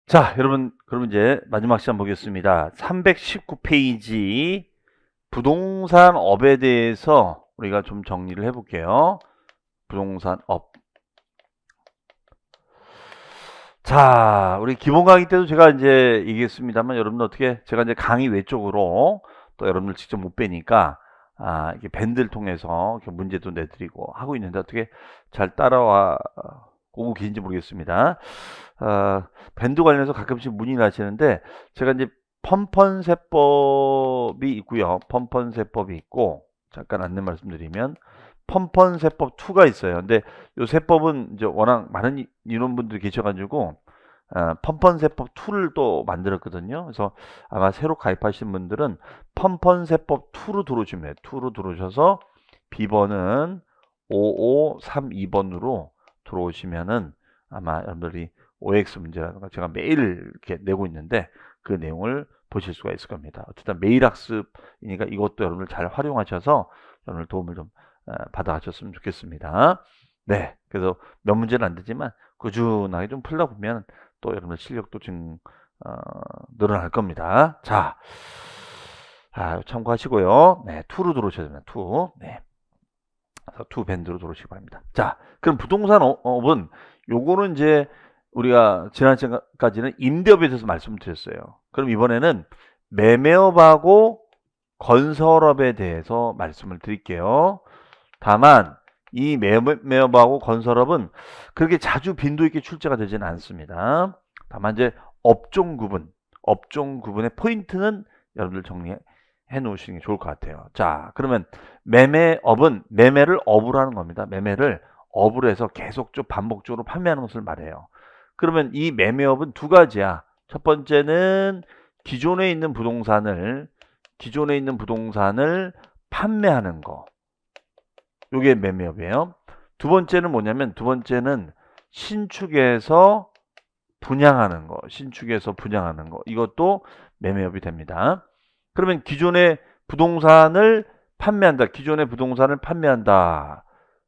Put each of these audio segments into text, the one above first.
자, 여러분, 그럼 이제 마지막 시간 보겠습니다. 319페이지 부동산 업에 대해서 우리가 좀 정리를 해볼게요. 부동산 업. 자, 우리 기본 강의 때도 제가 이제 얘기했습니다만 여러분들 어떻게 제가 이제 강의 외적으로 또 여러분들 직접 못 뵈니까 이렇게 밴드를 통해서 이렇게 문제도 내드리고 하고 있는데 어떻게 잘 따라와 오고 계신지 모르겠습니다. 밴드 관련해서 가끔씩 문의를 하시는데 제가 이제 펀펀세법이 있고요. 펀펀세법이 있고 잠깐 안내 말씀드리면 펀펀세법 2가 있어요. 근데 이 세법은 이제 워낙 많은 인원분들이 계셔가지고 펀펀세법 2를 또 만들었거든요. 그래서 아마 새로 가입하신 분들은 펀펀세법 2로 들어오시면 돼요. 2로 들어오셔서 B번은 5532번으로 들어오시면은 아마 여러분들이 OX 문제라든가 제가 매일 이렇게 내고 있는데 그 내용을 보실 수가 있을 겁니다. 어쨌든 매일 학습이니까 이것도 여러분들 잘 활용하셔서 여러분들 도움을 좀 받아가셨으면 좋겠습니다. 네, 그래서 몇 문제는 안 되지만 꾸준하게 좀 풀다 보면 또 여러분들 실력도 좀 늘어날 겁니다. 자, 참고하시고요. 네, 2로 들어오셔야 됩니다. 2. 네. 그래서 2 밴드로 들어오시기 바랍니다. 자, 그럼 부동산 업은 요거는 이제 우리가 지난 시간까지는 임대업에 대해서 말씀을 드렸어요. 그럼 이번에는 매매업하고 건설업에 대해서 말씀을 드릴게요. 다만 이 매매업하고 건설업은 그렇게 자주 빈도 있게 출제가 되지는 않습니다. 다만 이제 업종 구분의 포인트는 여러분들 정리해 놓으시는 게 좋을 것 같아요. 자, 그러면 매매업은 매매를 업으로 하는 겁니다. 매매를 업으로 해서 계속 좀 반복적으로 판매하는 것을 말해요. 그러면 이 매매업은 두 가지야. 첫 번째는 기존에 있는 부동산을 판매하는 거. 요게 매매업이에요. 두 번째는 뭐냐면 두 번째는 신축해서 분양하는 거. 이것도 매매업이 됩니다. 그러면 기존의 부동산을 판매한다.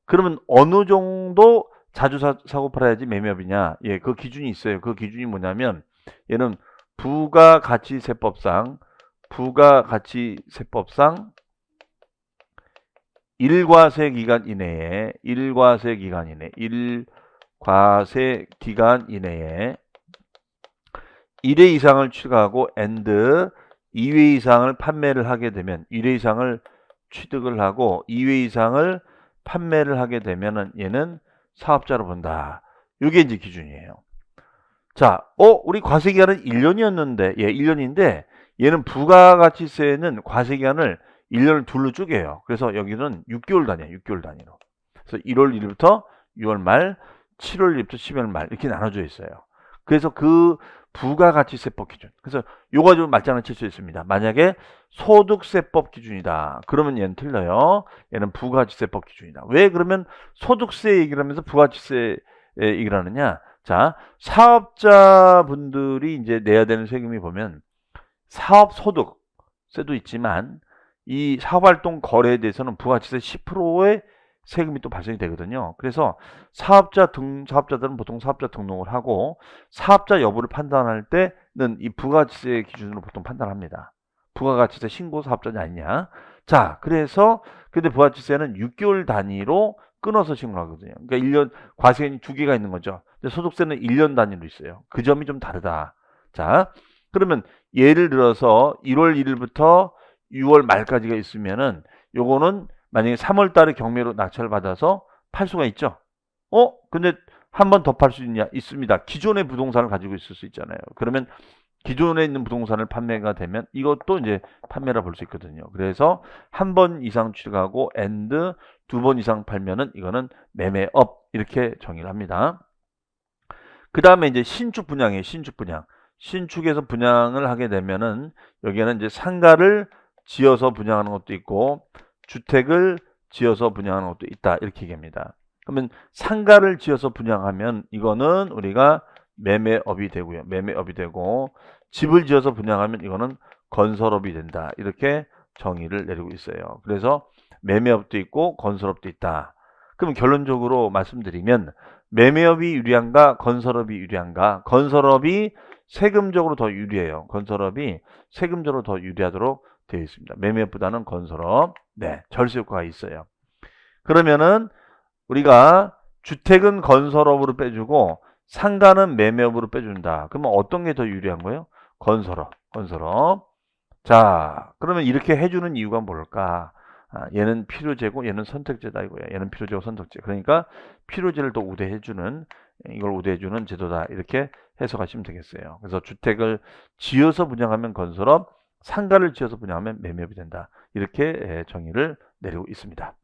그러면 어느 정도 자주 사고 팔아야지 매매업이냐? 예, 그 기준이 있어요. 그 기준이 뭐냐면 얘는 부가가치세법상 일과세 기간 이내에 1회 이상을 취득하고 and 2회 이상을 판매를 하게 되면 1회 이상을 취득을 하고 2회 이상을 판매를 하게 되면은 얘는 사업자로 본다. 이게 이제 기준이에요. 자, 우리 과세기간은 1년이었는데, 예, 1년인데 얘는 부가가치세는 과세기간을 1년을 둘로 쪼개요. 그래서 여기는 6개월 단위야, 6개월 단위로. 그래서 1월 1일부터 6월 말, 7월 1일부터 12월 말 이렇게 나눠져 있어요. 그래서 그 부가가치세법 기준. 그래서 요거 좀 맞장을 칠 수 있습니다. 만약에 소득세법 기준이다. 그러면 얘는 틀려요. 얘는 부가가치세법 기준이다. 왜 그러면 소득세 얘기를 하면서 부가가치세 얘기를 하느냐? 자, 사업자분들이 이제 내야 되는 세금이 보면 사업소득세도 있지만 이 사업활동 거래에 대해서는 부가가치세 10%의 세금이 또 발생이 되거든요. 그래서 사업자들은 보통 사업자 등록을 하고 사업자 여부를 판단할 때는 이 부가가치세 기준으로 보통 판단합니다. 부가가치세 신고 사업자냐 아니냐. 자, 그래서 근데 부가가치세는 6개월 단위로 끊어서 신고하거든요. 그러니까 1년 과세연이 두 개가 있는 거죠. 근데 소득세는 1년 단위로 있어요. 그 점이 좀 다르다. 자, 그러면 예를 들어서 1월 1일부터 6월 말까지가 있으면은 요거는 만약에 3월 달에 경매로 낙찰을 받아서 팔 수가 있죠. 근데 한 번 더 팔 수 있냐? 있습니다. 기존의 부동산을 가지고 있을 수 있잖아요. 그러면 기존에 있는 부동산을 판매가 되면 이것도 이제 판매라 볼 수 있거든요. 그래서 한 번 이상 취득하고 and 2번 이상 팔면은 이거는 매매업 이렇게 정의를 합니다. 그 다음에 이제 신축 분양이에요. 신축에서 분양을 하게 되면은 여기에는 이제 상가를 지어서 분양하는 것도 있고 주택을 지어서 분양하는 것도 있다. 이렇게 얘기합니다. 그러면 상가를 지어서 분양하면 이거는 우리가 매매업이 되고요. 매매업이 되고 집을 지어서 분양하면 이거는 건설업이 된다. 이렇게 정의를 내리고 있어요. 그래서 매매업도 있고 건설업도 있다. 그럼 결론적으로 말씀드리면 매매업이 유리한가 건설업이 유리한가? 건설업이 세금적으로 더 유리해요. 건설업이 세금적으로 더 유리하도록 되어 있습니다. 매매업보다는 건설업. 네, 절세 효과가 있어요. 그러면은 우리가 주택은 건설업으로 빼주고 상가는 매매업으로 빼준다. 그러면 어떤 게 더 유리한 거예요? 건설업. 자, 그러면 이렇게 해주는 이유가 뭘까? 얘는 필요제고 얘는 선택제다 이거야. 얘는 필요제고 선택제. 그러니까 필요제를 또 우대해주는, 이걸 우대해주는 제도다. 이렇게 해석하시면 되겠어요. 그래서 주택을 지어서 분양하면 건설업, 상가를 지어서 분양하면 매매업이 된다. 이렇게 정의를 내리고 있습니다.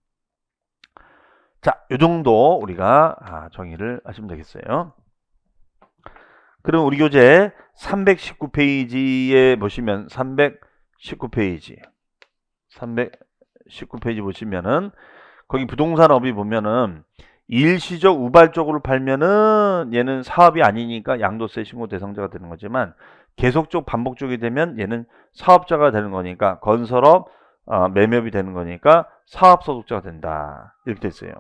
자, 요 정도 우리가 정의를 하시면 되겠어요. 그럼 우리 교재 319페이지에 보시면 319페이지 보시면은 거기 부동산업이 보면은 일시적 우발적으로 팔면은 얘는 사업이 아니니까 양도세 신고 대상자가 되는 거지만 계속적 반복적이 되면 얘는 사업자가 되는 거니까 건설업 매매업이 되는 거니까 사업소득자가 된다. 이렇게 됐어요.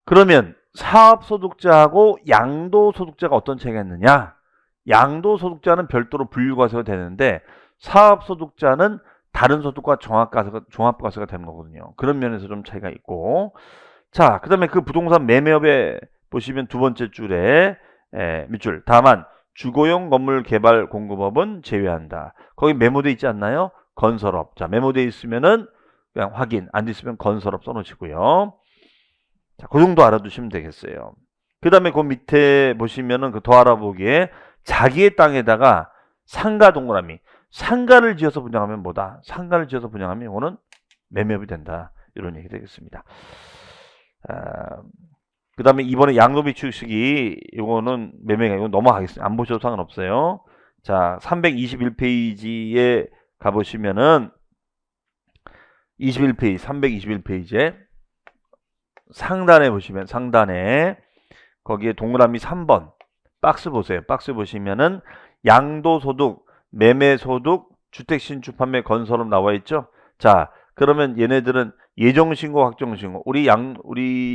그러면 사업소득자하고 양도소득자가 어떤 차이가 있느냐? 양도소득자는 별도로 분류과세가 되는데 사업소득자는 다른 소득과 종합과세가 되는 거거든요. 그런 면에서 좀 차이가 있고, 자, 그 다음에 그 부동산 매매업에 보시면 두 번째 줄에 밑줄 다만 주거용 건물 개발 공급업은 제외한다. 거기 메모돼 있지 않나요? 건설업. 자, 메모돼 있으면은 그냥 확인, 안 돼 있으면 건설업 써놓으시고요. 자, 그 정도 알아두시면 되겠어요. 그 다음에 그 밑에 보시면은 그 더 알아보기에 자기의 땅에다가 상가 동그라미, 상가를 지어서 분양하면 뭐다? 상가를 지어서 분양하면 이거는 매매업이 된다. 이런 얘기 되겠습니다. 그 다음에 이번에 양도비 추식이 이거는 매매가 이거 넘어가겠습니다. 안 보셔도 상관없어요. 자, 321페이지에 가보시면은 321페이지에 상단에 보시면 상단에 거기에 동그라미 3번 박스 보세요. 박스 보시면은 양도소득, 매매소득, 주택신축 판매 건설업 나와 있죠. 자, 그러면 얘네들은 예정신고, 확정신고. 우리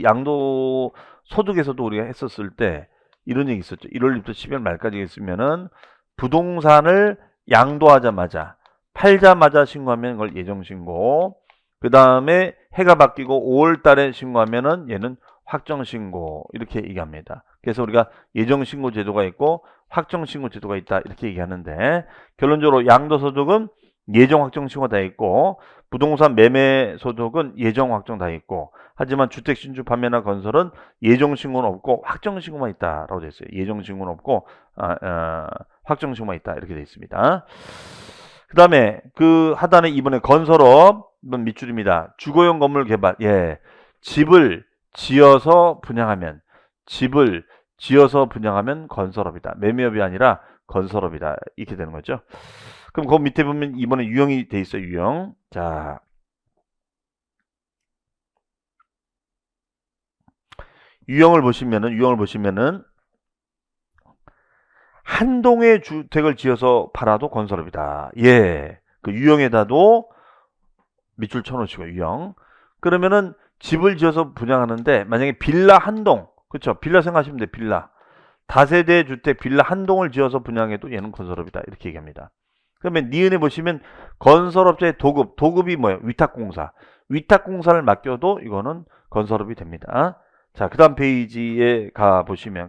양도소득에서도 우리가 했었을 때 이런 얘기 있었죠. 1월부터 10월 말까지 했으면은 부동산을 양도하자마자 팔자마자 신고하면 그걸 예정신고. 그 다음에 해가 바뀌고 5월 달에 신고하면은 얘는 확정신고. 이렇게 얘기합니다. 그래서 우리가 예정신고 제도가 있고 확정신고 제도가 있다. 이렇게 얘기하는데 결론적으로 양도소득은 예정 확정신고 다 있고 부동산 매매소득은 예정 확정 다 있고 하지만 주택신축 판매나 건설은 예정신고는 없고 확정신고만 있다라고 되어 있어요. 예정신고는 없고 확정신고만 있다. 이렇게 되어 있습니다. 그 다음에 그 하단에 이번에 건설업 이번 밑줄입니다. 주거용 건물 개발. 예, 집을 지어서 분양하면 건설업이다. 매매업이 아니라 건설업이다. 이렇게 되는 거죠. 그럼 그 밑에 보면 이번에 유형이 돼 있어요. 유형. 자, 유형을 보시면은 한 동의 주택을 지어서 팔아도 건설업이다. 예, 그 유형에다도 밑줄 쳐놓으시고 유형. 그러면은 집을 지어서 분양하는데 만약에 빌라 한 동, 그렇죠? 빌라 생각하시면 돼요. 빌라. 다세대 주택 빌라 한 동을 지어서 분양해도 얘는 건설업이다. 이렇게 얘기합니다. 그러면 니은에 보시면 건설업자의 도급이 뭐예요? 위탁공사를 맡겨도 이거는 건설업이 됩니다. 자, 그 다음 페이지에 가보시면은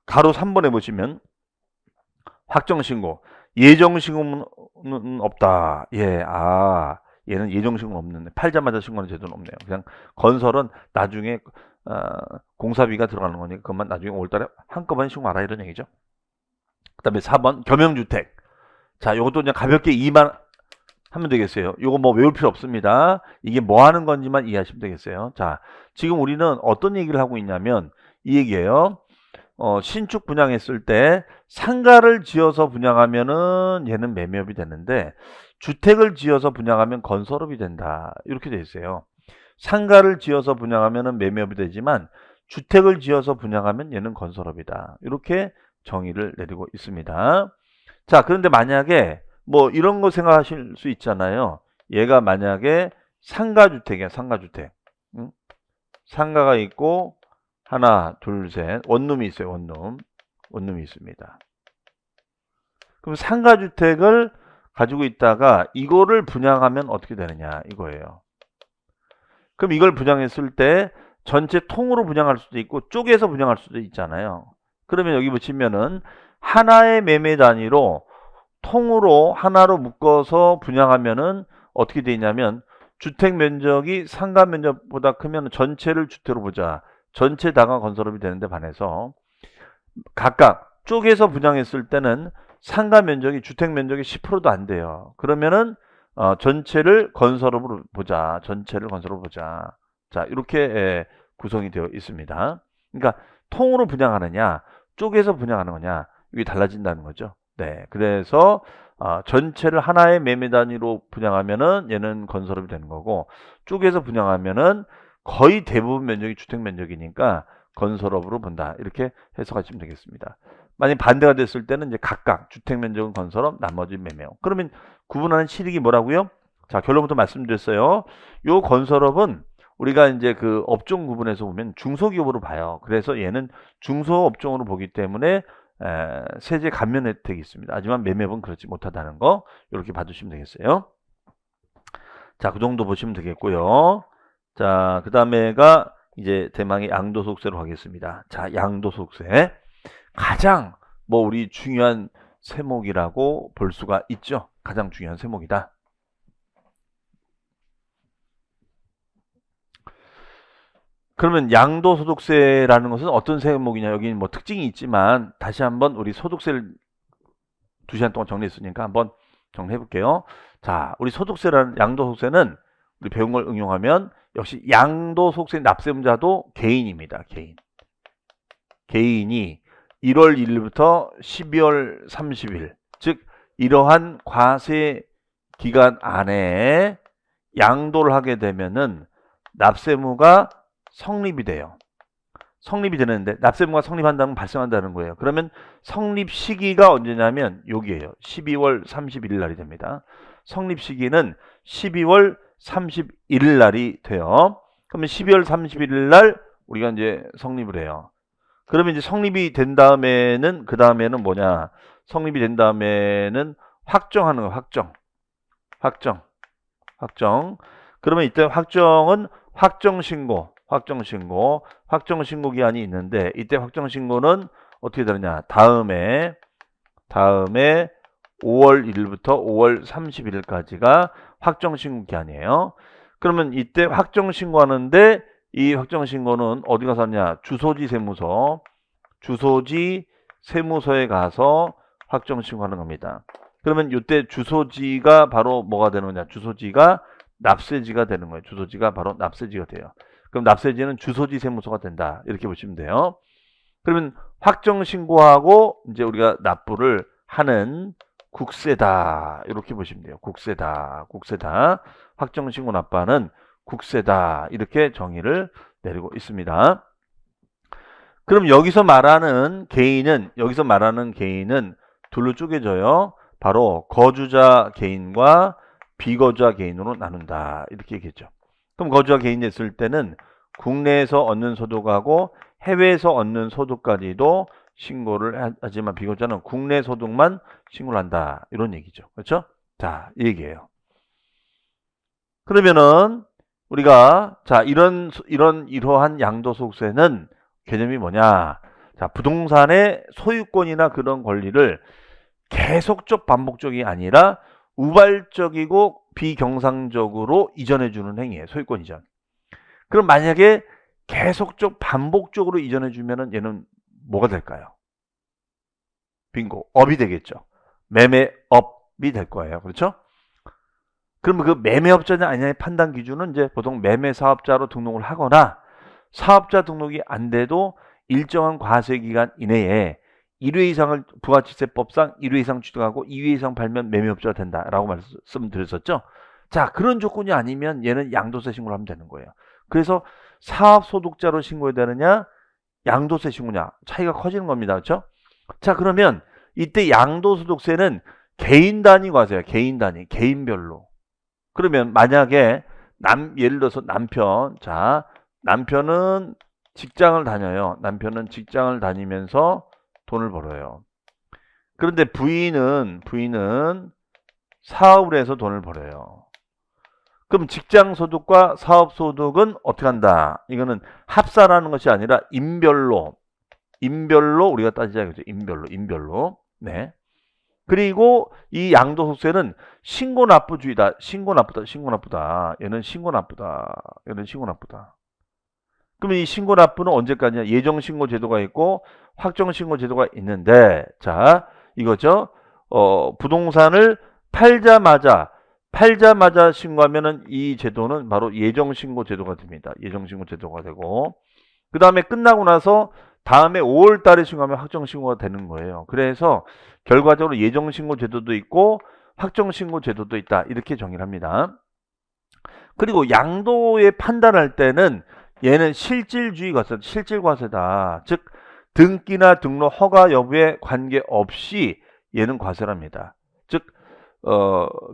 가로 3번에 보시면 확정신고, 예정신고는 없다. 예, 얘는 예정신고는 없는데 팔자마자 신고하는 제도는 없네요. 그냥 건설은 나중에 공사비가 들어가는 거니까 그것만 나중에 5월달에 한꺼번에 신고하라 이런 얘기죠. 그 다음에 4번 겸용주택. 자, 이것도 그냥 가볍게 2만 하면 되겠어요. 이거 뭐 외울 필요 없습니다. 이게 뭐 하는 건지만 이해하시면 되겠어요. 자, 지금 우리는 어떤 얘기를 하고 있냐면 이 얘기예요. 신축 분양했을 때 상가를 지어서 분양하면은 얘는 매매업이 되는데 주택을 지어서 분양하면 건설업이 된다. 이렇게 돼 있어요. 상가를 지어서 분양하면은 매매업이 되지만 주택을 지어서 분양하면 얘는 건설업이다. 이렇게 정의를 내리고 있습니다. 자, 그런데 만약에 뭐 이런 거 생각하실 수 있잖아요. 얘가 만약에 상가주택이야. 상가주택. 응? 상가가 있고 하나, 둘, 셋. 원룸이 있어요. 원룸이 있습니다. 그럼 상가주택을 가지고 있다가 이거를 분양하면 어떻게 되느냐 이거예요. 그럼 이걸 분양했을 때 전체 통으로 분양할 수도 있고 쪼개서 분양할 수도 있잖아요. 그러면 여기 보시면은 하나의 매매 단위로 통으로 하나로 묶어서 분양하면은 어떻게 되냐면 주택 면적이 상가 면적보다 크면 전체를 주택으로 보자. 전체 다가 건설업이 되는데 반해서 각각 쪼개서 분양했을 때는 상가 면적이 주택 면적이 10%도 안 돼요. 그러면은 전체를 건설업으로 보자. 전체를 건설업으로 보자. 자, 이렇게 구성이 되어 있습니다. 그러니까 통으로 분양하느냐, 쪼개서 분양하는 거냐, 이게 달라진다는 거죠. 네, 그래서 전체를 하나의 매매 단위로 분양하면은 얘는 건설업이 되는 거고, 쪼개서 분양하면은 거의 대부분 면적이 주택 면적이니까 건설업으로 본다. 이렇게 해석하시면 되겠습니다. 만약 반대가 됐을 때는 이제 각각 주택 면적은 건설업, 나머지 매매업. 그러면 구분하는 실익이 뭐라고요? 자, 결론부터 말씀드렸어요. 요 건설업은 우리가 이제 그 업종 구분에서 보면 중소기업으로 봐요. 그래서 얘는 중소업종으로 보기 때문에 세제 감면 혜택이 있습니다. 하지만 매매업은 그렇지 못하다는 거 이렇게 봐주시면 되겠어요. 자, 그 정도 보시면 되겠고요. 자, 그 다음에가 이제 대망의 양도소득세로 가겠습니다. 자, 양도소득세. 가장 우리 중요한 세목이라고 볼 수가 있죠. 가장 중요한 세목이다. 그러면 양도소득세라는 것은 어떤 세목이냐? 여기는 특징이 있지만 다시 한번 우리 소득세를 2시간 동안 정리했으니까 한번 정리해 볼게요. 자, 우리 소득세라는 양도소득세는 우리 배운 걸 응용하면 역시 양도소득세 납세자도 개인입니다. 개인이 1월 1일부터 12월 30일, 즉 이러한 과세 기간 안에 양도를 하게 되면은 납세무가 성립이 돼요. 성립이 되는데 납세무가 성립한다면 발생한다는 거예요. 그러면 성립 시기가 언제냐면 여기에요. 12월 31일 날이 됩니다. 성립 시기는 12월 31일 날이 돼요. 그러면 12월 31일 날 우리가 이제 성립을 해요. 그러면 이제 성립이 된 다음에는 그 다음에는 뭐냐? 성립이 된 다음에는 확정하는 거, 확정. 그러면 이때 확정은 확정신고 기한이 있는데 이때 확정신고는 어떻게 되느냐? 다음에 5월 1일부터 5월 31일까지가 확정신고 기한이에요. 그러면 이때 확정신고하는데 이 확정신고는 어디 가서 하냐? 주소지 세무서에 가서 확정신고하는 겁니다. 그러면 이때 주소지가 바로 뭐가 되느냐? 주소지가 납세지가 되는 거예요. 주소지가 바로 납세지가 돼요. 그럼 납세지는 주소지 세무서가 된다. 이렇게 보시면 돼요. 그러면 확정신고하고 이제 우리가 납부를 하는 국세다. 이렇게 보시면 돼요. 국세다. 확정신고 납부하는 국세다. 이렇게 정의를 내리고 있습니다. 그럼 여기서 말하는 개인은 둘로 쪼개져요. 바로 거주자 개인과 비거주자 개인으로 나눈다. 이렇게 얘기했죠. 그럼 거주자 개인이 있을 때는 국내에서 얻는 소득하고 해외에서 얻는 소득까지도 신고를 하지만 비거주자는 국내 소득만 신고를 한다. 이런 얘기죠. 그렇죠? 자, 이 얘기예요. 그러면은 우리가 자, 이러한 양도소득세는 개념이 뭐냐? 자, 부동산의 소유권이나 그런 권리를 계속적 반복적이 아니라 우발적이고 비경상적으로 이전해주는 행위예요. 소유권 이전. 그럼 만약에 계속적 반복적으로 이전해주면은 얘는 뭐가 될까요? 빙고. 업이 되겠죠. 매매업이 될 거예요. 그렇죠? 그러면 그 매매업자냐 아니냐의 판단 기준은 이제 보통 매매사업자로 등록을 하거나 사업자 등록이 안 돼도 일정한 과세 기간 이내에 1회 이상을 부가치세법상 1회 이상 취득하고 2회 이상 팔면 매매업자가 된다라고 말씀드렸었죠. 자, 그런 조건이 아니면 얘는 양도세 신고를 하면 되는 거예요. 그래서 사업소득자로 신고해야 되느냐 양도세 신고냐 차이가 커지는 겁니다. 그렇죠? 자, 그러면 이때 양도소득세는 개인 단위 과세예요. 개인 단위, 개인별로. 그러면 만약에 예를 들어서 남편은 직장을 다녀요. 남편은 직장을 다니면서 돈을 벌어요. 그런데 부인은 사업을 해서 돈을 벌어요. 그럼 직장 소득과 사업 소득은 어떻게 한다? 이거는 합산하는 것이 아니라 인별로 우리가 따지자겠죠. 인별로. 네. 그리고 이 양도소득세는 신고 납부주의다. 신고 나쁘다. 얘는 신고 나쁘다. 그러면 이 신고 납부는 언제까지냐? 예정 신고 제도가 있고 확정 신고 제도가 있는데, 자, 이거죠. 부동산을 팔자마자 신고하면은 이 제도는 바로 예정 신고 제도가 됩니다. 예정 신고 제도가 되고, 그 다음에 끝나고 나서 다음에 5월 달에 신고하면 확정 신고가 되는 거예요. 그래서 결과적으로 예정 신고 제도도 있고 확정 신고 제도도 있다. 이렇게 정의를 합니다. 그리고 양도에 판단할 때는 얘는 실질주의 과세, 실질과세다. 즉 등기나 등록 허가 여부에 관계없이 얘는 과세랍니다. 즉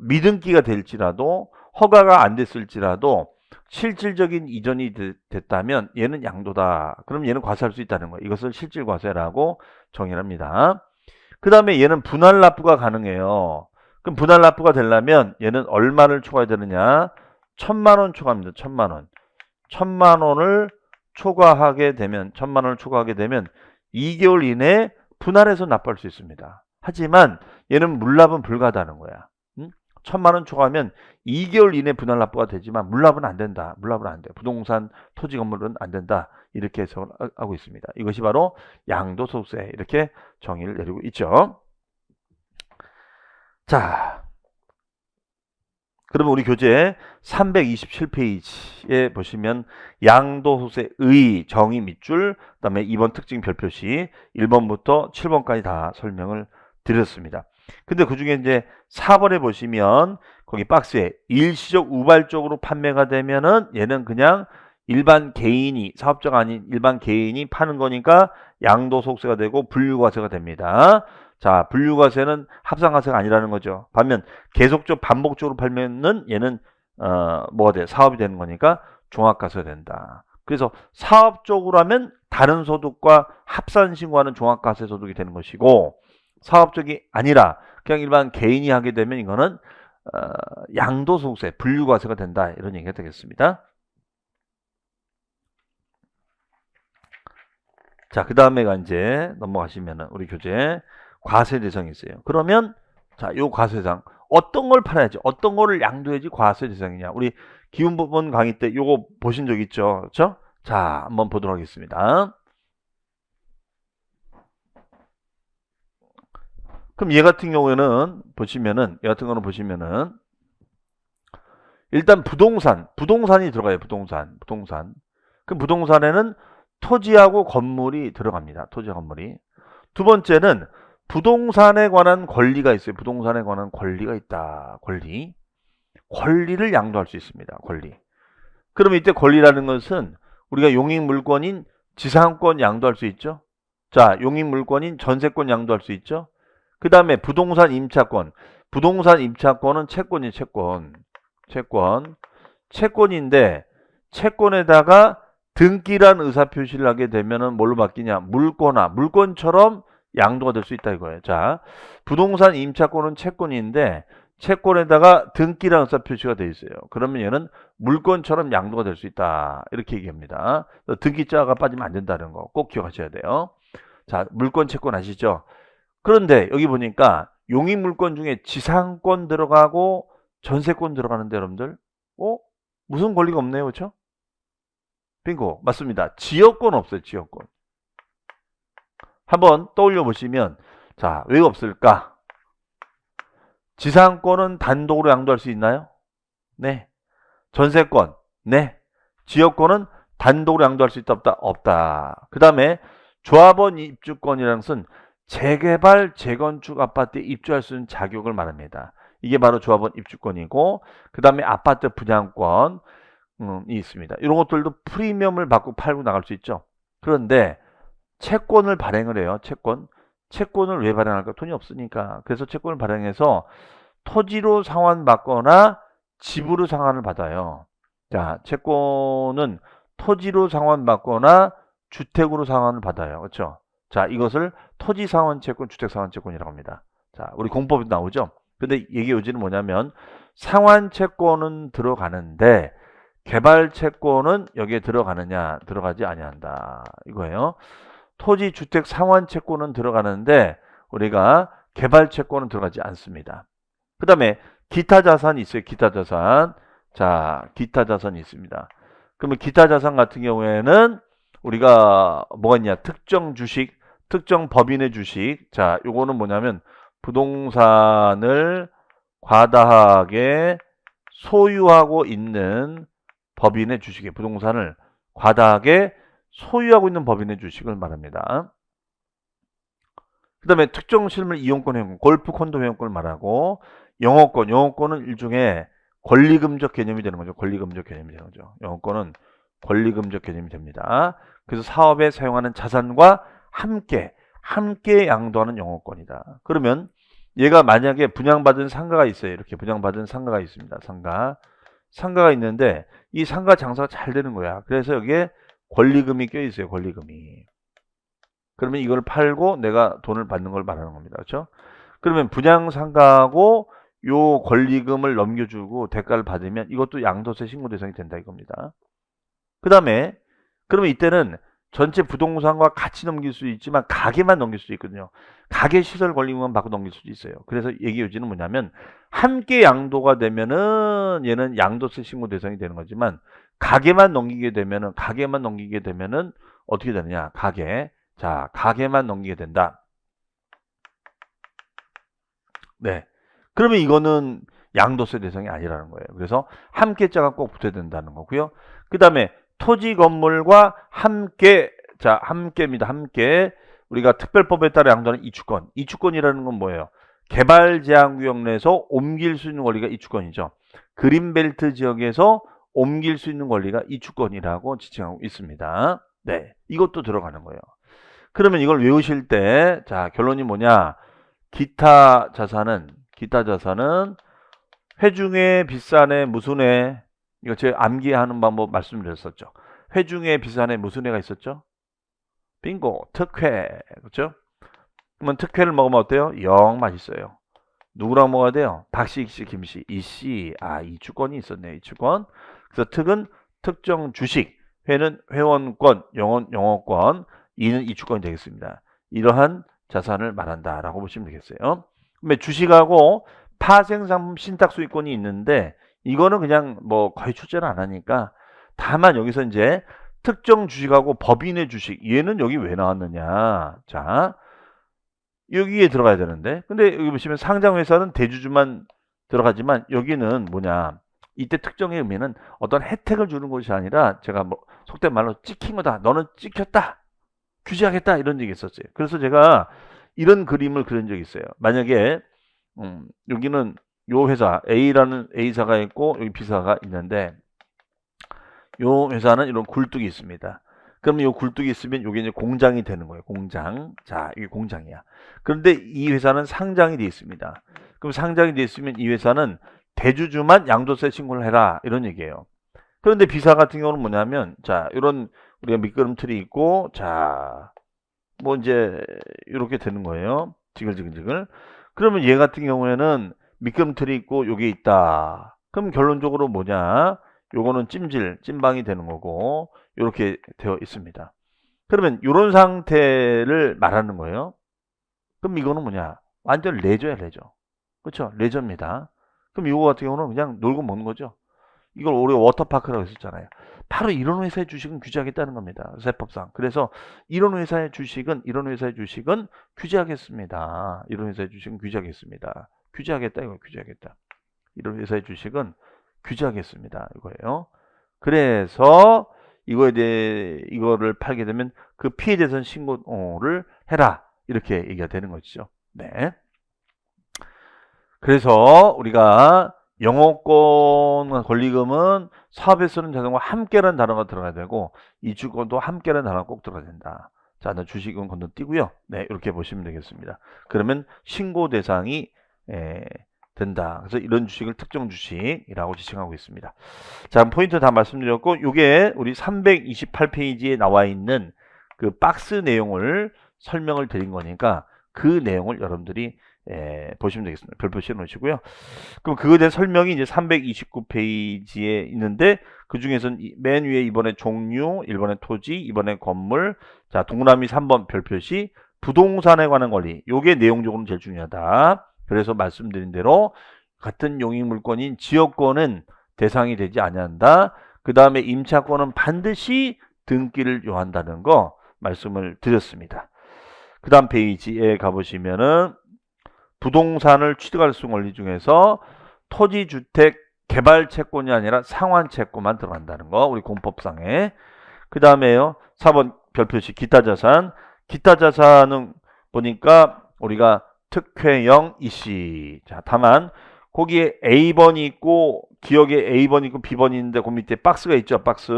미등기가 될지라도 허가가 안 됐을지라도 실질적인 이전이 됐다면 얘는 양도다. 그럼 얘는 과세할 수 있다는 거예요. 이것을 실질과세라고 정의합니다. 그 다음에 얘는 분할 납부가 가능해요. 그럼 분할 납부가 되려면 얘는 얼마를 초과해야 되느냐? 1,000만 원 초과합니다. 1,000만 원을 초과하게 되면 2개월 이내에 분할해서 납부할 수 있습니다. 하지만 얘는 물납은 불가하다는 거야. 1,000만 원 초과하면 2개월 이내 분할 납부가 되지만 물납은 안 된다. 물납은 안 돼. 부동산, 토지 건물은 안 된다. 이렇게 해석을 하고 있습니다. 이것이 바로 양도소득세 이렇게 정의를 내리고 있죠. 자, 그러면 우리 교재 327페이지에 보시면 양도소득세의 정의 밑줄, 그 다음에 2번 특징 별표시 1번부터 7번까지 다 설명을 드렸습니다. 근데 그 중에 이제 4번에 보시면 거기 박스에 일시적 우발적으로 판매가 되면은 얘는 그냥 일반 개인이, 사업자가 아닌 일반 개인이 파는 거니까 양도소득세가 되고 분류과세가 됩니다. 자, 분류과세는 합산과세가 아니라는 거죠. 반면 계속적 반복적으로 팔면은 얘는 뭐가 돼? 사업이 되는 거니까 종합과세가 된다. 그래서 사업적으로 하면 다른 소득과 합산 신고하는 종합과세 소득이 되는 것이고, 사업적이 아니라 그냥 일반 개인이 하게 되면 이거는 양도소득세, 분류과세가 된다. 이런 얘기가 되겠습니다. 자, 그 다음에가 이제 넘어가시면은 우리 교재 과세 대상이 있어요. 그러면 자, 요 과세 대상 어떤 걸 팔아야지, 어떤 거를 양도해야지 과세 대상이냐. 우리 기본 부분 강의 때 요거 보신 적 있죠, 그렇죠? 자, 한번 보도록 하겠습니다. 그럼 얘 같은 경우에는 보시면은 일단 부동산이 들어가요. 부동산. 그럼 부동산에는 토지하고 건물이 들어갑니다. 토지와 건물이. 두 번째는 부동산에 관한 권리가 있어요. 부동산에 관한 권리가 있다. 권리를 양도할 수 있습니다. 권리. 그럼 이때 권리라는 것은 우리가 용익물권인 지상권 양도할 수 있죠. 자, 용익물권인 전세권 양도할 수 있죠. 그 다음에 부동산 임차권. 부동산 임차권은 채권이 채권인데 채권에다가 등기란 의사표시를 하게 되면은 뭘로 바뀌냐? 물권처럼 양도가 될 수 있다 이거예요. 자, 부동산 임차권은 채권인데 채권에다가 등기란 의사표시가 되어 있어요. 그러면 얘는 물권처럼 양도가 될 수 있다. 이렇게 얘기합니다. 등기자가 빠지면 안 된다는 거 꼭 기억하셔야 돼요. 자, 물권 채권 아시죠? 그런데 여기 보니까 용익물권 중에 지상권 들어가고 전세권 들어가는데 여러분들 무슨 권리가 없네요. 그렇죠? 빙고. 맞습니다. 지역권 없어요. 지역권. 한번 떠올려 보시면 자, 왜 없을까? 지상권은 단독으로 양도할 수 있나요? 네. 전세권. 네. 지역권은 단독으로 양도할 수 있다 없다? 없다. 그 다음에 조합원 입주권이라는 것은 재개발, 재건축 아파트에 입주할 수 있는 자격을 말합니다. 이게 바로 조합원 입주권이고, 그 다음에 아파트 분양권이 있습니다. 이런 것들도 프리미엄을 받고 팔고 나갈 수 있죠. 그런데 채권을 발행을 해요. 채권을 왜 발행할까? 돈이 없으니까. 그래서 채권을 발행해서 토지로 상환받거나 집으로 상환을 받아요. 자, 채권은 토지로 상환받거나 주택으로 상환을 받아요. 그렇죠? 자, 이것을 토지 상환 채권, 주택 상환 채권이라고 합니다. 자, 우리 공법이 나오죠? 근데 이게 요지는 뭐냐면 상환 채권은 들어가는데 개발 채권은 여기에 들어가느냐, 들어가지 아니한다. 이거예요. 토지, 주택 상환 채권은 들어가는데 우리가 개발 채권은 들어가지 않습니다. 그 다음에 기타 자산이 있어요. 기타 자산. 자, 기타 자산이 있습니다. 그러면 기타 자산 같은 경우에는 우리가 뭐가 있냐? 특정 주식, 특정 법인의 주식. 자, 요거는 뭐냐면 부동산을 과다하게 소유하고 있는 법인의 주식에 부동산을 과다하게 소유하고 있는 법인의 주식을 말합니다. 그 다음에 특정 실물 이용권 회원권, 골프 콘도 회원권을 말하고 영어권은 일종의 권리금적 개념이 되는 거죠. 권리금적 개념이 되는 거죠. 영어권은 권리금적 개념이 됩니다. 그래서 사업에 사용하는 자산과 함께 양도하는 영어권이다. 그러면 얘가 만약에 분양받은 상가가 있어요. 이렇게 분양받은 상가가 있습니다. 상가가 있는데 이 상가 장사가 잘 되는 거야. 그래서 여기에 권리금이 껴 있어요. 권리금이. 그러면 이걸 팔고 내가 돈을 받는 걸 말하는 겁니다. 그렇죠? 그러면 분양 상가하고 요 권리금을 넘겨주고 대가를 받으면 이것도 양도세 신고 대상이 된다 이겁니다. 그 다음에 그러면 이때는 전체 부동산과 같이 넘길 수 있지만 가게만 넘길 수 있거든요. 가게 시설 권리금만 받고 넘길 수도 있어요. 그래서 얘기 요지는 뭐냐면 함께 양도가 되면은 얘는 양도세 신고 대상이 되는 거지만 가게만 넘기게 되면은 어떻게 되느냐? 가게만 넘기게 된다. 네. 그러면 이거는 양도세 대상이 아니라는 거예요. 그래서 함께자가 꼭 붙어야 된다는 거고요. 그 다음에 토지 건물과 함께입니다. 함께. 우리가 특별법에 따라 양도하는 이주권. 이주권이라는 건 뭐예요? 개발 제한 구역 내에서 옮길 수 있는 권리가 이주권이죠. 그린벨트 지역에서 옮길 수 있는 권리가 이주권이라고 지칭하고 있습니다. 네. 이것도 들어가는 거예요. 그러면 이걸 외우실 때, 자, 결론이 뭐냐? 기타 자산은 회중에 비싼에 무슨 해? 이거 제가 암기하는 방법 말씀드렸었죠. 회중에 비싼에 무슨 해가 있었죠? 빙고, 특회. 그렇죠? 그러면 특회를 먹으면 어때요? 영 맛있어요. 누구랑 먹어야 돼요? 박씨, 이씨, 김씨, 이씨. 아, 이주권이 있었네요. 이주권. 그래서 특은 특정 주식, 회는 회원권, 영어권, 이는 이주권이 되겠습니다. 이러한 자산을 말한다라고 보시면 되겠어요. 그러면 주식하고 파생상품 신탁수익권이 있는데 이거는 그냥 뭐 거의 출제를 안 하니까 다만 여기서 이제 특정 주식하고 법인의 주식 얘는 여기 왜 나왔느냐? 자, 여기에 들어가야 되는데 근데 여기 보시면 상장회사는 대주주만 들어가지만 여기는 뭐냐? 이때 특정의 의미는 어떤 혜택을 주는 것이 아니라 제가 뭐 속된 말로 찍힌 거다. 너는 찍혔다. 규제하겠다 이런 얘기 있었어요. 그래서 제가 이런 그림을 그린 적이 있어요. 만약에 여기는 요 회사 A라는 A사가 있고 여기 B사가 있는데 요 회사는 이런 굴뚝이 있습니다. 그러면 요 굴뚝이 있으면 요게 이제 공장이 되는 거예요. 공장. 자, 이게 공장이야. 그런데 이 회사는 상장이 되어 있습니다. 그럼 상장이 되어 있으면 이 회사는 대주주만 양도세 신고를 해라 이런 얘기예요. 그런데 B사 같은 경우는 뭐냐면 자, 이런 우리가 미끄럼틀이 있고 자, 뭐 이제 이렇게 되는 거예요. 지글지글. 그러면 얘 같은 경우에는 미끄럼틀이 있고 요게 있다. 그럼 결론적으로 뭐냐? 요거는 찜방이 되는 거고 이렇게 되어 있습니다. 그러면 이런 상태를 말하는 거예요. 그럼 이거는 뭐냐? 완전 레저야, 레저. 그렇죠? 레저입니다. 그럼 이거 같은 경우는 그냥 놀고 먹는 거죠. 이걸 우리가 워터파크라고 했었잖아요. 바로 이런 회사의 주식은 규제하겠다는 겁니다. 세법상. 그래서 이런 회사의 주식은 규제하겠습니다. 이런 회사의 주식은 규제하겠습니다. 규제하겠다 이거 규제하겠다. 이런 회사의 주식은 규제하겠습니다. 이거예요. 그래서 이거에 대해 이거를 팔게 되면 그 피해 재산 신고를 해라. 이렇게 얘기가 되는 것이죠. 네. 그래서 우리가 영어권 권리금은 사업에 쓰는 자산과 함께라는 단어가 들어가야 되고 이주권도 함께라는 단어가 꼭 들어가야 된다. 자, 주식은 건너뛰고요. 네, 이렇게 보시면 되겠습니다. 그러면 신고 대상이 된다. 그래서 이런 주식을 특정 주식이라고 지칭하고 있습니다. 자, 포인트 다 말씀드렸고 이게 우리 328페이지에 나와 있는 그 박스 내용을 설명을 드린 거니까 그 내용을 여러분들이 보시면 되겠습니다. 별표시 놓으시고요. 그럼 그거에 대한 설명이 이제 329페이지에 있는데 그 중에서는 맨 위에 이번에 종류, 1번에 토지, 2번에 건물, 자 동그라미 3번 별표시 부동산에 관한 권리. 요게 내용적으로는 제일 중요하다. 그래서 말씀드린 대로 같은 용익물권인 지역권은 대상이 되지 아니한다. 그 다음에 임차권은 반드시 등기를 요한다는 거 말씀을 드렸습니다. 그 다음 페이지에 가보시면은 부동산을 취득할 수 있는 권리 중에서 토지주택 개발 채권이 아니라 상환 채권만 들어간다는 거 우리 공법상에. 그 다음에요 4번 별표시 기타 자산. 기타 자산은 보니까 우리가 특회형 이시. 자 다만 거기에 A번이 있고 기억에 A번이 있고 B번이 있는데 그 밑에 박스가 있죠. 박스.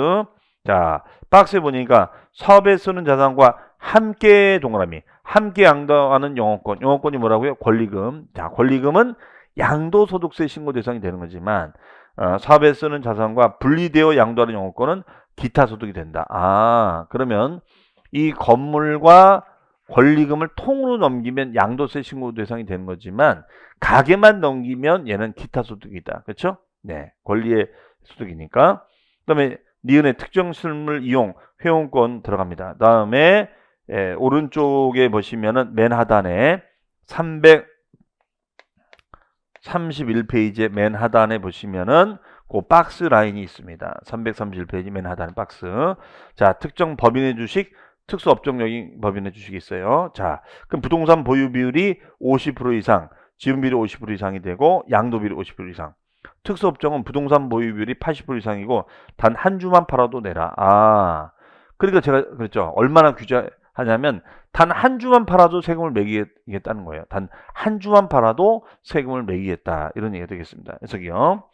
자 박스에 보니까 사업에 쓰는 자산과 함께 동그라미 함께 양도하는 영업권. 영업권이 뭐라고요? 권리금. 자 권리금은 양도소득세 신고 대상이 되는 거지만 사업에 쓰는 자산과 분리되어 양도하는 영업권은 기타 소득이 된다. 아 그러면 이 건물과 권리금을 통으로 넘기면 양도세 신고 대상이 되는 거지만 가게만 넘기면 얘는 기타 소득이다. 그렇죠? 네, 권리의 소득이니까. 그다음에 니은의 특정 실물 이용 회원권 들어갑니다. 다음에 오른쪽에 보시면은 맨 하단에 331페이지의 맨 하단에 보시면은 그 박스 라인이 있습니다. 331페이지 맨 하단 박스. 자, 특정 법인의 주식, 특수업종적인 법인의 주식이 있어요. 자, 그럼 부동산 보유 비율이 50% 이상, 지분 비율이 50% 이상이 되고 양도 비율이 50% 이상. 특수업종은 부동산 보유 비율이 80% 이상이고 단 한 주만 팔아도 내라. 아, 그러니까 제가 그랬죠. 얼마나 규제하냐면 단 한 주만 팔아도 세금을 매기겠다는 거예요. 단 한 주만 팔아도 세금을 매기겠다. 이런 얘기가 되겠습니다. 해석이요.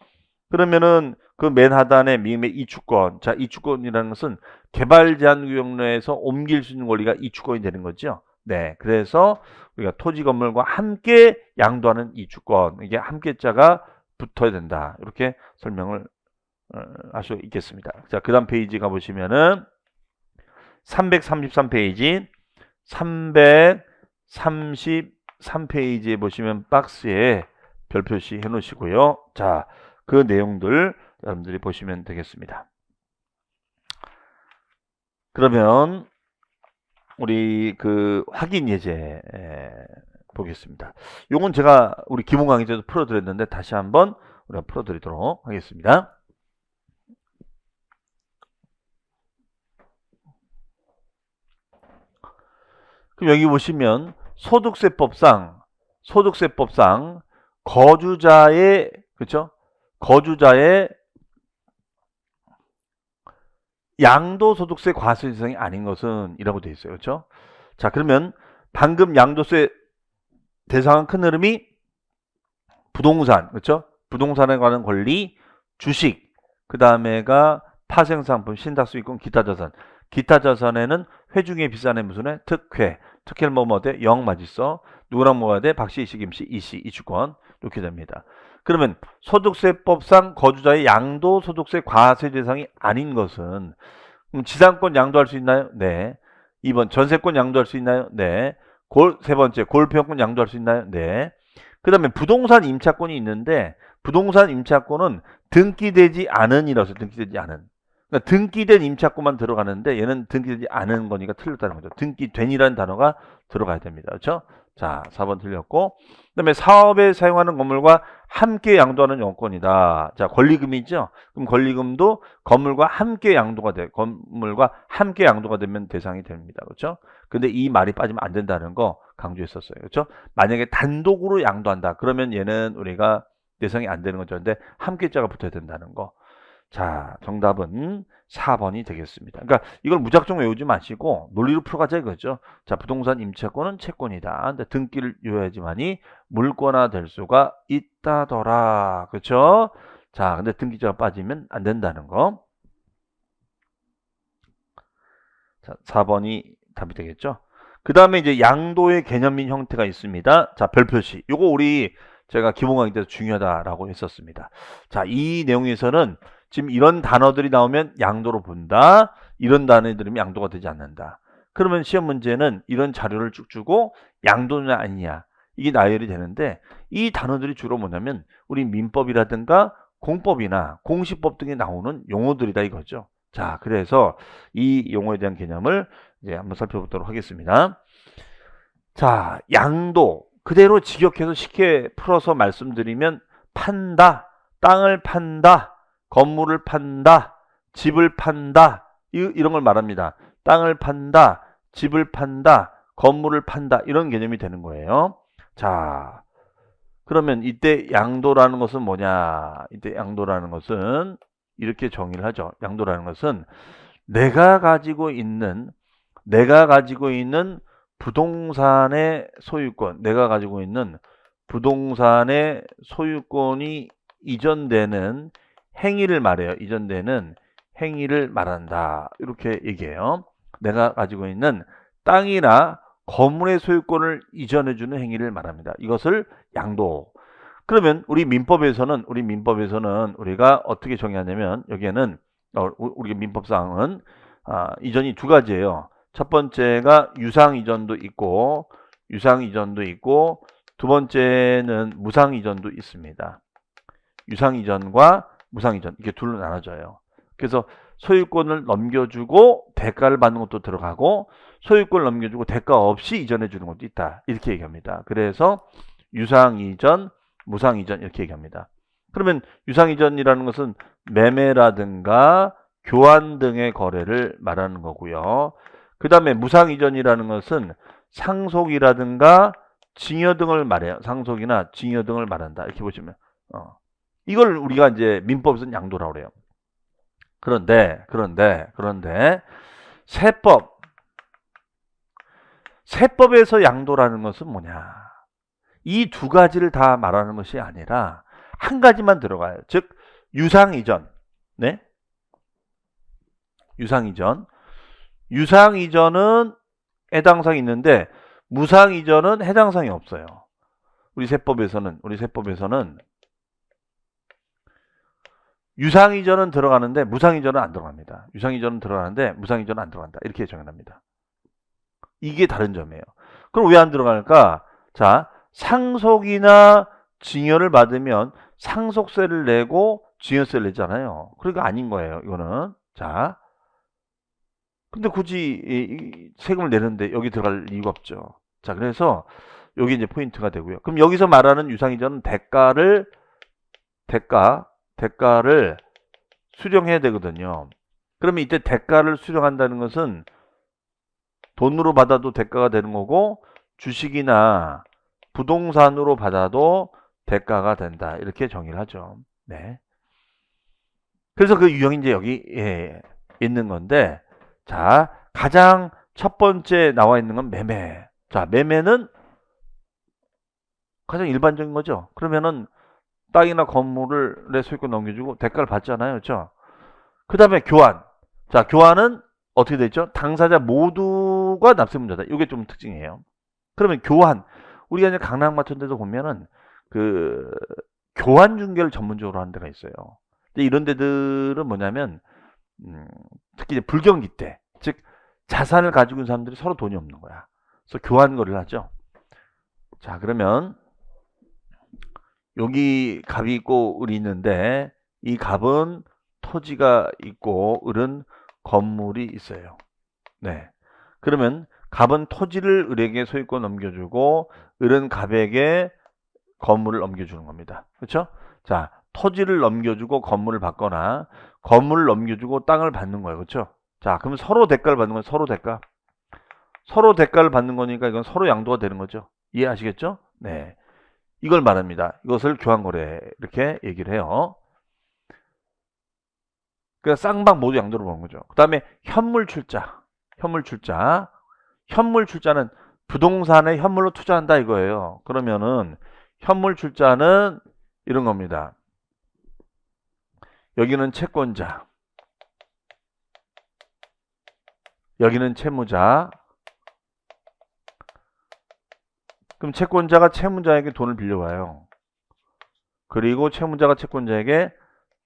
그러면은 그 맨 하단에 미음의 이주권. 자, 이주권이라는 것은 개발 제한 구역 내에서 옮길 수 있는 권리가 이주권이 되는 거죠. 네. 그래서 우리가 토지 건물과 함께 양도하는 이주권. 이게 함께자가 붙어야 된다. 이렇게 설명을 할 수 있겠습니다. 자, 그 다음 페이지 가보시면은 333페이지 333페이지에 보시면 박스에 별표시 해 놓으시고요. 자, 그 내용들 여러분들이 보시면 되겠습니다. 그러면 우리 그 확인 예제 보겠습니다. 요건 제가 우리 기본 강의 때도 풀어드렸는데 다시 한번 우리가 풀어드리도록 하겠습니다. 그럼 여기 보시면 소득세법상 거주자의 그렇죠? 거주자의 양도소득세 과세 대상이 아닌 것은 이라고 되어 있어요. 그렇죠? 자, 그러면 방금 양도세 대상한 큰 흐름이 부동산, 그렇죠? 부동산에 관한 권리, 주식, 그 다음에가 파생상품, 신탁수익금, 기타 자산. 기타 자산에는 회중에 비싼 애 무슨 애? 특회. 특혜를 먹으면 어때? 영 맞있어. 누구랑 먹어야 돼? 박씨, 이씨, 김씨, 이씨, 이주권. 이렇게 됩니다. 그러면 소득세법상 거주자의 양도소득세 과세 대상이 아닌 것은 그럼 지상권 양도할 수 있나요? 네. 2번 전세권 양도할 수 있나요? 네. 세 번째 골프용권 양도할 수 있나요? 네. 그 다음에 부동산 임차권이 있는데 부동산 임차권은 등기되지 않은이라서 등기되지 않은. 그러니까 등기된 임차권만 들어가는데 얘는 등기되지 않은 거니까 틀렸다는 거죠. 등기된이라는 단어가 들어가야 됩니다. 그렇죠? 자, 4번 틀렸고. 그 다음에 사업에 사용하는 건물과 함께 양도하는 영권이다. 자, 권리금이죠. 그럼 권리금도 건물과 함께 양도가 돼. 건물과 함께 양도가 되면 대상이 됩니다. 그렇죠? 근데 이 말이 빠지면 안 된다는 거 강조했었어요. 그렇죠? 만약에 단독으로 양도한다. 그러면 얘는 우리가 대상이 안 되는 거죠. 근데 함께자가 붙어야 된다는 거. 자, 정답은 4번이 되겠습니다. 그러니까 이걸 무작정 외우지 마시고 논리로 풀어가자 이거죠. 자, 부동산 임차권은 채권이다. 근데 등기를 요해야지만이 물권화될 수가 있다더라. 그렇죠? 자, 근데 등기자가 빠지면 안 된다는 거. 자, 4번이 답이 되겠죠. 그 다음에 이제 양도의 개념인 형태가 있습니다. 자, 별표시. 요거 우리 제가 기본 강의 때도 중요하다라고 했었습니다. 자, 이 내용에서는 지금 이런 단어들이 나오면 양도로 본다. 이런 단어들이 양도가 되지 않는다. 그러면 시험 문제는 이런 자료를 쭉 주고 양도냐 아니냐 이게 나열이 되는데 이 단어들이 주로 뭐냐면 우리 민법이라든가 공법이나 공시법 등에 나오는 용어들이다 이거죠. 자, 그래서 이 용어에 대한 개념을 이제 한번 살펴보도록 하겠습니다. 자, 양도 그대로 직역해서 쉽게 풀어서 말씀드리면 판다, 땅을 판다, 건물을 판다, 집을 판다 이런 걸 말합니다. 땅을 판다, 집을 판다, 건물을 판다 이런 개념이 되는 거예요. 자, 그러면 이때 양도라는 것은 뭐냐? 이때 양도라는 것은 이렇게 정의를 하죠. 양도라는 것은 내가 가지고 있는 부동산의 소유권, 내가 가지고 있는 부동산의 소유권이 이전되는 행위를 말해요. 이전되는 행위를 말한다. 이렇게 얘기해요. 내가 가지고 있는 땅이나 건물의 소유권을 이전해주는 행위를 말합니다. 이것을 양도. 그러면 우리 민법에서는 우리가 어떻게 정의하냐면 여기에는 우리 민법상은 이전이 두 가지예요. 첫 번째가 유상 이전도 있고 두 번째는 무상 이전도 있습니다. 유상 이전과 무상 이전 이게 둘로 나눠져요. 그래서 소유권을 넘겨주고 대가를 받는 것도 들어가고 소유권을 넘겨주고 대가 없이 이전해 주는 것도 있다. 이렇게 얘기합니다. 그래서 유상 이전, 무상 이전 이렇게 얘기합니다. 그러면 유상 이전이라는 것은 매매라든가 교환 등의 거래를 말하는 거고요. 그 다음에 무상 이전이라는 것은 상속이라든가 증여 등을 말해요. 상속이나 증여 등을 말한다. 이렇게 보시면 이걸 우리가 이제 민법에서는 양도라고 그래요. 그런데 세법에서 양도라는 것은 뭐냐? 이 두 가지를 다 말하는 것이 아니라 한 가지만 들어가요. 즉 유상 이전. 네? 유상 이전은 해당사항이 있는데 무상 이전은 해당사항이 없어요. 우리 세법에서는 유상 이전은 들어가는데 무상 이전은 안 들어갑니다. 유상 이전은 들어가는데 무상 이전은 안 들어간다. 이렇게 정의합니다. 이게 다른 점이에요. 그럼 왜 안 들어갈까? 자, 상속이나 증여를 받으면 상속세를 내고 증여세를 내잖아요. 그러니까 아닌 거예요. 이거는. 자, 근데 굳이 세금을 내는데 여기 들어갈 이유가 없죠. 자, 그래서 여기 이제 포인트가 되고요. 그럼 여기서 말하는 유상이전은 대가를 수령해야 되거든요. 그러면 이때 대가를 수령한다는 것은 돈으로 받아도 대가가 되는 거고 주식이나 부동산으로 받아도 대가가 된다. 이렇게 정의를 하죠. 네. 그래서 그 유형이 이제 여기 있는 건데 자, 가장 첫 번째 나와 있는 건 매매. 자, 매매는 가장 일반적인 거죠. 그러면은 땅이나 건물을 내 소유권 넘겨주고 대가를 받잖아요. 그렇죠? 그 다음에 교환. 자, 교환은 어떻게 되죠? 당사자 모두가 납세문자다. 이게 좀 특징이에요. 그러면 교환. 우리가 이제 강남 같은 데도 보면은 그 교환 중개를 전문적으로 하는 데가 있어요. 근데 이런 데들은 뭐냐면 특히 이제 불경기 때, 즉 자산을 가지고 있는 사람들이 서로 돈이 없는 거야. 그래서 교환 거래를 하죠. 자, 그러면 여기 갑이 있고 을이 있는데 이 갑은 토지가 있고 을은 건물이 있어요. 네. 그러면 갑은 토지를 을에게 소유권 넘겨주고 을은 갑에게 건물을 넘겨주는 겁니다. 그렇죠? 자, 토지를 넘겨주고 건물을 받거나 건물을 넘겨주고 땅을 받는 거예요. 그렇죠? 자, 그럼 서로 대가를 받는 건 서로 대가. 서로 대가를 받는 거니까 이건 서로 양도가 되는 거죠. 이해하시겠죠? 네. 이걸 말합니다. 이것을 교환거래 이렇게 얘기를 해요. 그러니까 쌍방 모두 양도를 보는 거죠. 그 다음에 현물출자. 현물출자는 부동산에 현물로 투자한다 이거예요. 그러면은 현물출자는 이런 겁니다. 여기는 채권자, 여기는 채무자. 그럼 채권자가 채무자에게 돈을 빌려와요. 그리고 채무자가 채권자에게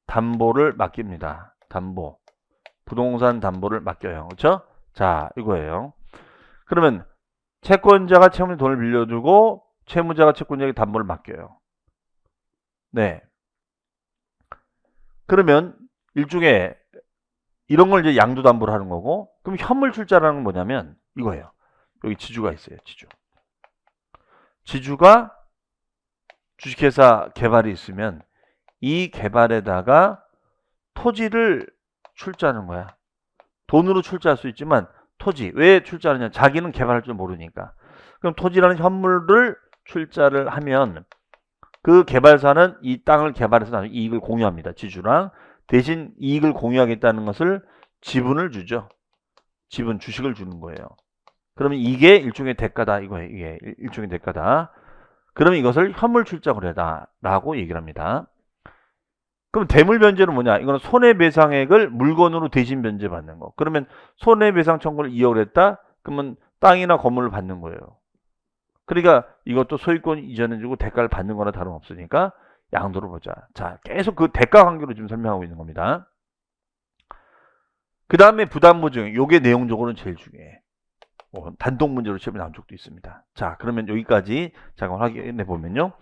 담보를 맡깁니다. 담보. 부동산 담보를 맡겨요. 그렇죠? 자, 이거예요. 그러면 채권자가 채무자의 돈을 빌려주고 채무자가 채권자에게 담보를 맡겨요. 네. 그러면 일종의 이런 걸 이제 양도담보를 하는 거고, 그럼 현물출자라는 건 뭐냐면 이거예요. 여기 지주가 있어요. 지주가 주식회사 개발이 있으면 이 개발에다가 토지를 출자하는 거야. 돈으로 출자할 수 있지만 토지, 왜 출자하느냐? 자기는 개발할 줄 모르니까. 그럼 토지라는 현물을 출자를 하면 그 개발사는 이 땅을 개발해서 나중에 이익을 공유합니다. 지주랑. 대신 이익을 공유하겠다는 것을 지분을 주죠. 지분, 주식을 주는 거예요. 그러면 이게 일종의 대가다. 이거예요. 이게 일종의 대가다. 그러면 이것을 현물 출자 거래다라고 얘기를 합니다. 그럼 대물 변제는 뭐냐? 이거는 손해배상액을 물건으로 대신 변제받는 거. 그러면 손해배상 청구를 2억을 했다? 그러면 땅이나 건물을 받는 거예요. 그러니까 이것도 소유권 이전해주고 대가를 받는 거나 다름없으니까 양도를 보자. 자, 계속 그 대가 관계로 지금 설명하고 있는 겁니다. 그 다음에 부담보증. 요게 내용적으로는 제일 중요해. 단독 문제로 시험에 나온 적도 있습니다. 자, 그러면 여기까지 잠깐 확인해 보면요.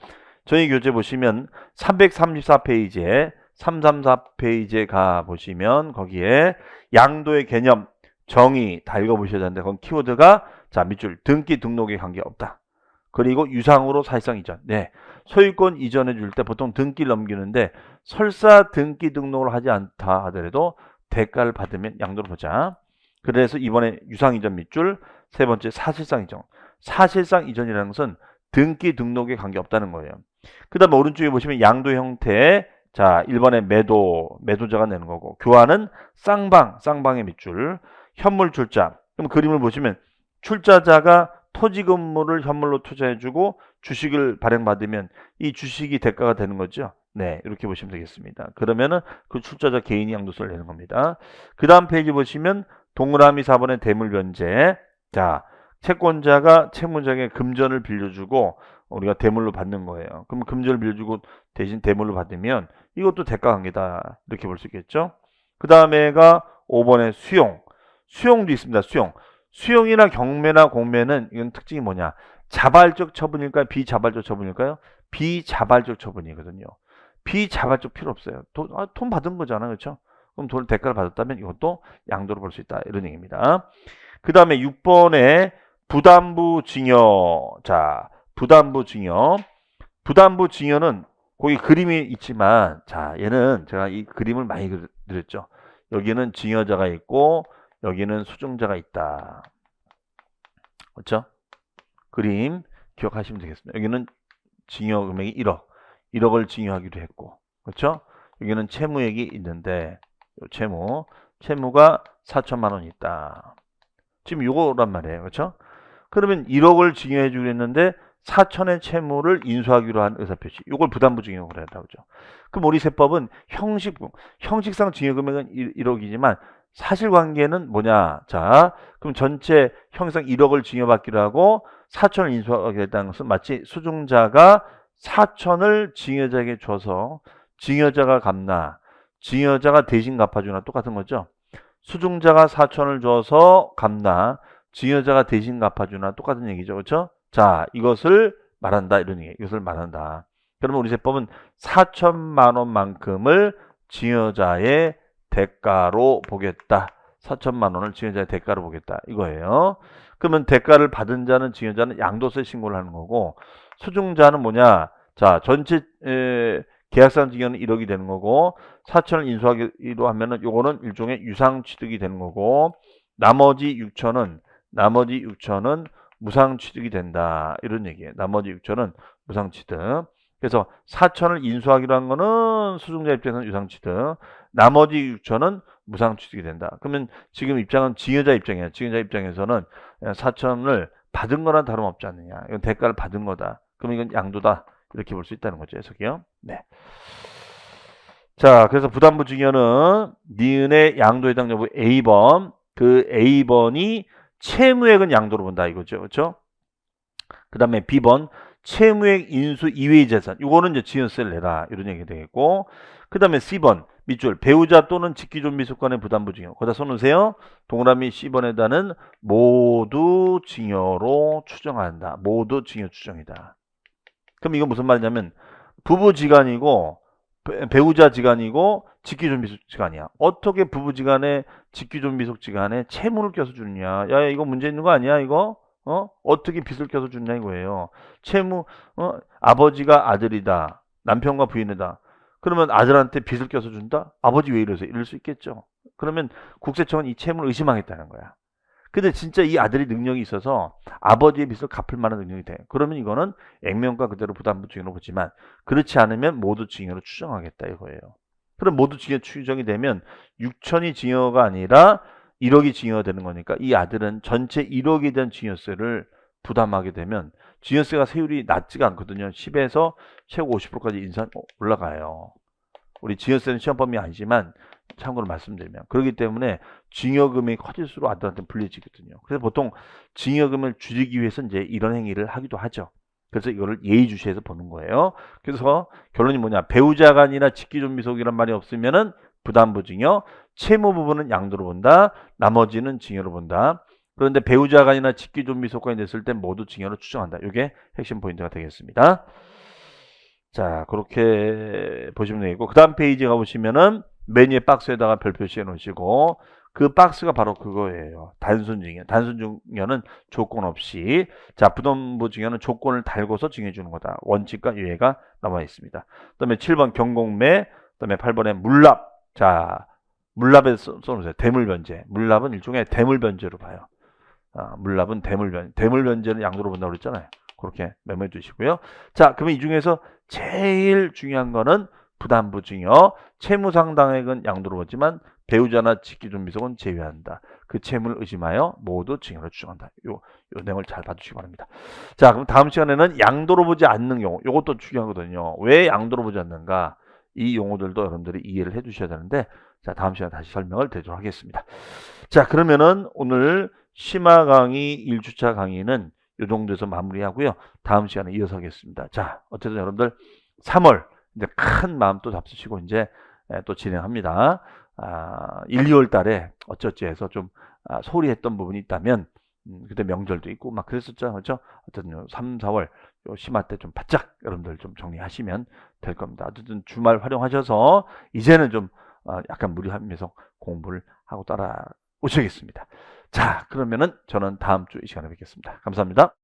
저희 교재 보시면 334페이지에 334페이지에 가 보시면 거기에 양도의 개념 정의 다 읽어보셔야 되는데 거기 키워드가 자 밑줄 등기 등록에 관계없다. 그리고 유상으로 사실상 이전. 네, 소유권 이전해 줄 때 보통 등기를 넘기는데 설사 등기 등록을 하지 않다 하더라도 대가를 받으면 양도를 보자. 그래서 이번에 유상 이전 밑줄 세 번째 사실상 이전. 사실상 이전이라는 것은 등기 등록에 관계없다는 거예요. 그 다음에 오른쪽에 보시면 양도 형태. 자, 1번에 매도자가 내는 거고, 교환은 쌍방의 밑줄, 현물 출자. 그럼 그림을 보시면 출자자가 토지 건물을 현물로 투자해주고 주식을 발행받으면 이 주식이 대가가 되는 거죠. 네, 이렇게 보시면 되겠습니다. 그러면은 그 출자자 개인이 양도세를 내는 겁니다. 그 다음 페이지 보시면 동그라미 4번의 대물 변제. 자, 채권자가 채무자에게 금전을 빌려주고 우리가 대물로 받는 거예요. 그럼 금전을 빌려주고 대신 대물로 받으면 이것도 대가 관계다. 이렇게 볼 수 있겠죠. 그 다음에가 5번의 수용. 수용도 있습니다. 수용이나 경매나 공매는 이건 특징이 뭐냐? 자발적 처분일까요? 비자발적 처분일까요? 비자발적 처분이거든요. 비자발적 필요 없어요. 돈 받은 거잖아. 그렇죠? 그럼 돈 대가를 받았다면 이것도 양도로 볼 수 있다. 이런 얘기입니다. 그 다음에 6번에 부담부 증여. 자, 부담부 증여는 거기 그림이 있지만 자, 얘는 제가 이 그림을 많이 그렸죠. 여기는 증여자가 있고 여기는 수증자가 있다. 그렇죠? 그림 기억하시면 되겠습니다. 여기는 증여 금액이 1억을 증여하기로 했고, 그렇죠? 여기는 채무액이 있는데 채무가 4천만 원 있다. 지금 요거란 말이에요. 그렇죠? 그러면 1억을 증여해 주기로 했는데 4천의 채무를 인수하기로 한 의사표시. 이걸 부담부 증여금을 한다고 하죠. 그럼 우리 세법은 형식상 증여금액은 1억이지만 사실관계는 뭐냐? 자, 그럼 전체 형식상 1억을 증여받기로 하고 4천을 인수하겠다는 것은 마치 수증자가 4천을 증여자에게 줘서 증여자가 갚나, 증여자가 대신 갚아주나 똑같은 거죠. 수증자가 4천을 줘서 갚나, 증여자가 대신 갚아주나 똑같은 얘기죠. 그렇죠? 자, 이것을 말한다. 이런 얘기. 이것을 말한다. 그러면 우리 세법은 4천만 원만큼을 증여자의 대가로 보겠다. 4천만 원을 증여자의 대가로 보겠다. 이거예요. 그러면 대가를 받은 자는 증여자는 양도세 신고를 하는 거고 수증자는 뭐냐? 자, 전체 계약상 증여는 1억이 되는 거고 4천을 인수하기로 하면은 요거는 일종의 유상 취득이 되는 거고 나머지 6천은 무상 취득이 된다. 이런 얘기예요. 나머지 6천은 무상 취득. 그래서 4천을 인수하기로 한 거는 수증자 입장에서는 유상 취득. 나머지 6천은 무상 취득이 된다. 그러면 지금 입장은 증여자 입장이에요. 증여자 입장에서는 4천을 받은 거랑 다름없지 않느냐. 이건 대가를 받은 거다. 그럼 이건 양도다. 이렇게 볼 수 있다는 거죠. 해석이요. 네. 자, 그래서 부담부 증여는 니은의 양도 해당 여부 A번. 그 A번이 채무액은 양도로 본다 이거죠. 그렇죠? 그 다음에 B번 채무액 인수 이외의 재산. 이거는 이제 지연세를 내라. 이런 얘기가 되겠고. 그 다음에 C번. 밑줄. 배우자 또는 직기존미속간의 부담부증여. 거기다 써놓으세요. 동그라미 C번에다는 모두 증여로 추정한다. 모두 증여 추정이다. 그럼 이건 무슨 말이냐면 부부지간이고 배우자지간이고 직기존미속지간이야. 어떻게 부부지간에 직기존미속지간에 채무를 껴서 주느냐. 야 이거 문제 있는 거 아니야 이거? 어떻게 빚을 껴서 주느냐 이거예요. 채무 아버지가 아들이다. 남편과 부인이다. 그러면 아들한테 빚을 껴서 준다? 아버지 왜 이러세요? 이럴 수 있겠죠. 그러면 국세청은 이 채무를 의심하겠다는 거야. 근데 진짜 이 아들이 능력이 있어서 아버지의 빚을 갚을 만한 능력이 돼. 그러면 이거는 액면가 그대로 부담부 증여로 보지만 그렇지 않으면 모두 증여로 추정하겠다 이거예요. 그럼 모두 증여 추정이 되면 6천이 증여가 아니라 1억이 증여가 되는 거니까 이 아들은 전체 1억에 대한 증여세를 부담하게 되면 증여세가 세율이 낮지가 않거든요. 10에서 최고 50%까지 인상 올라가요. 우리 증여세는 시험범위 아니지만 참고로 말씀드리면 그렇기 때문에 증여금이 커질수록 아들한테 불리해지거든요. 그래서 보통 증여금을 줄이기 위해서 이제 이런 행위를 하기도 하죠. 그래서 이거를 예의주시해서 보는 거예요. 그래서 결론이 뭐냐? 배우자가 아니라 직기존미속이란 말이 없으면은 부담부증여, 채무 부분은 양도로 본다. 나머지는 증여로 본다. 그런데 배우자가 아니라 직기존미속관이 됐을 때 모두 증여로 추정한다. 이게 핵심 포인트가 되겠습니다. 자, 그렇게 보시면 되겠고 그 다음 페이지 가보시면은 맨 위에 박스에다가 별 표시해 놓으시고 그 박스가 바로 그거예요. 단순증여. 단순증여는 조건 없이 자 부담부증여는 조건을 달고서 증여해 주는 거다. 원칙과 유예가 나와 있습니다. 그 다음에 7번 경공매, 그 다음에 8번에 물납. 자 물납에 써놓으세요. 대물변제. 물납은 일종의 대물변제로 봐요. 물납은 대물변제는 양도로 본다고 그랬잖아요. 그렇게 메모해 주시고요. 자 그러면 이 중에서 제일 중요한 거는 부담부증여, 채무상당액은 양도로 보지만 배우자나 직기존미속은 제외한다. 그 채무를 의심하여 모두 증여로 추정한다. 요 내용을 잘 봐주시기 바랍니다. 자, 그럼 다음 시간에는 양도로 보지 않는 용어. 요것도 중요하거든요. 왜 양도로 보지 않는가? 이 용어들도 여러분들이 이해를 해 주셔야 되는데 자, 다음 시간에 다시 설명을 드리도록 하겠습니다. 자, 그러면은 오늘 심화 강의 1주차 강의는 이 정도에서 마무리하고요. 다음 시간에 이어서 하겠습니다. 자, 어쨌든 여러분들 3월 이제 큰 마음 또 잡수시고 이제 또 진행합니다. 1, 2월 달에 어쩌지 해서 좀 소홀히 했던 부분이 있다면 그때 명절도 있고 막 그랬었죠. 그렇죠? 어쨌든 3, 4월 요 심화 때 좀 바짝 여러분들 좀 정리하시면 될 겁니다. 어쨌든 주말 활용하셔서 이제는 좀 약간 무리하면서 공부를 하고 따라오시겠습니다. 자, 그러면은 저는 다음 주 이 시간에 뵙겠습니다. 감사합니다.